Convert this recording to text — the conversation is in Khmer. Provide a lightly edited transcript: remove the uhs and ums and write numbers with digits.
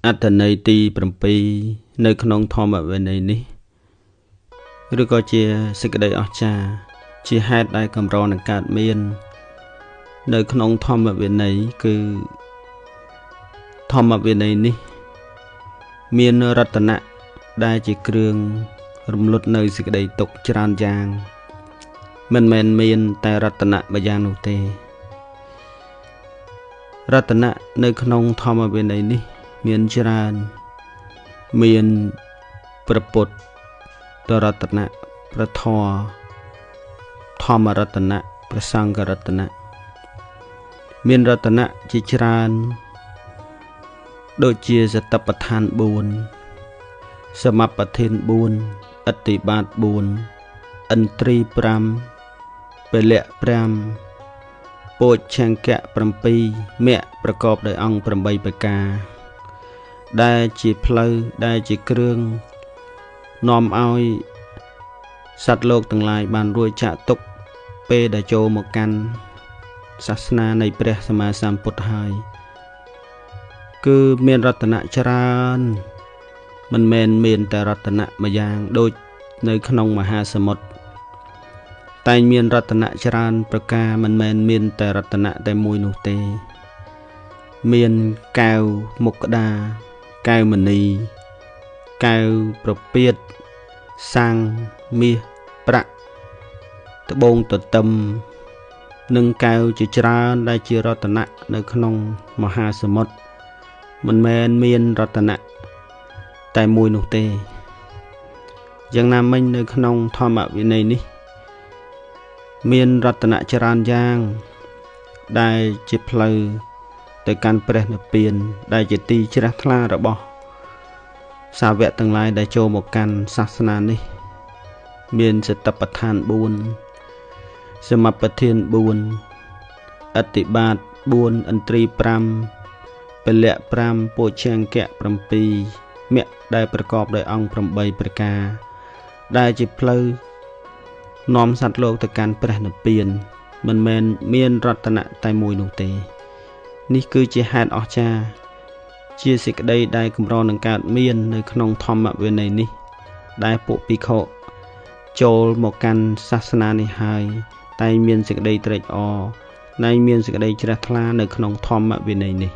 អត្ថន័យទី7នៅក្នុងធម្មវិន័យនេះឬក៏ជាសេចក្តីអស្ចារ្យជាហេតុដែលកម្រនឹងកើតមាននៅក្នុងធម្មវិន័យគឺធម្មវិន័យនេះមានរតនៈដែលជាគ្រឿងរំលត់នៅសេចក្តីទុក្ខច្រើនយ៉ាងមិនមែនមានតែរតនៈមួយយ៉ាងនោះទេរតនៈនៅក្នុងធម្មវិន័យនេះមានច្រើនមានព្រះពុទ្ធរតនៈព្រះធម៌ធម្មរតនៈព្រះសង្ឃរតនៈមានរតនៈជាច្រើនដូចជាសតិប្បដ្ឋាន4សមបដ្ឋាន4អិទ្ធិបាត4ឥន្ទ្រី5ពលៈ5ពោឆង្គៈ7មគ្គប្រកបដោយអង្គ8ប្រការដែលជាផ្លូវដែលជាគ្រឿងនាំឲ្យសត្វលោកទាំងឡាយបានរួចចាកទុក្ខពេលដែលចូលមកកាន់សាសនានៃព្រះសម្មាសម្ពុទ្ធហើយគឺមានរតនៈច្រើនមិនមែនមានតែរតនៈមួយយ៉ាងដូចនៅក្នុងមហាសមុទ្រតែមានរតនៈច្រើនប្រការមិនមែនមានតែរតនៈតែមួយនោះទេមានកែវមុក្តាកែវមณีកែវប្រពៀតសាំងមាសប្រាក់ត្បូងទទឹមនិងកែវជាច្រើនដែលជារតនៈនៅក្នុងមហាសមុទ្រមិនមែនមានរតនៈតែមួយនោះទេយ៉ាងណាមិញនៅក្នុងធម្មវិន័យនេះមានរតនៈច្រើនយ៉ាងដែលជាផ្លូវទៅកាន់ព្រះនិព្វានដែលជាទីជ្រះថ្លារបស់សាវកទាំងឡាយដែលចូលមកកាន់សាសនានេះមានសតិប្បដ្ឋាន4សមបដ្ឋាន4អិទ្ធិបាត4ឥន្ទ្រី5ពលៈ5ពោឆង្គៈ7មគ្គដែលប្រកបដោយអង្គ8ប្រការដែលជាផ្លូវនាំសត្វលោកទៅកាន់ព្រះនិព្វានមិនមែនមានរតនៈតែមួយនោះទេនេះគឺជាហេតុអស្ចារ្យជាសេចក្តីដែលកម្រនឹងកើតមាននៅក្នុងធម្មវិន័យនេះដែលពួកភិក្ខុចូលមកកាន់សាសនានេះហើយតែមានសេចក្តីត្រេកអរនៃមានសេចក្តីជ្រះថ្លានៅក្នុងធម្មវិន័យនេះ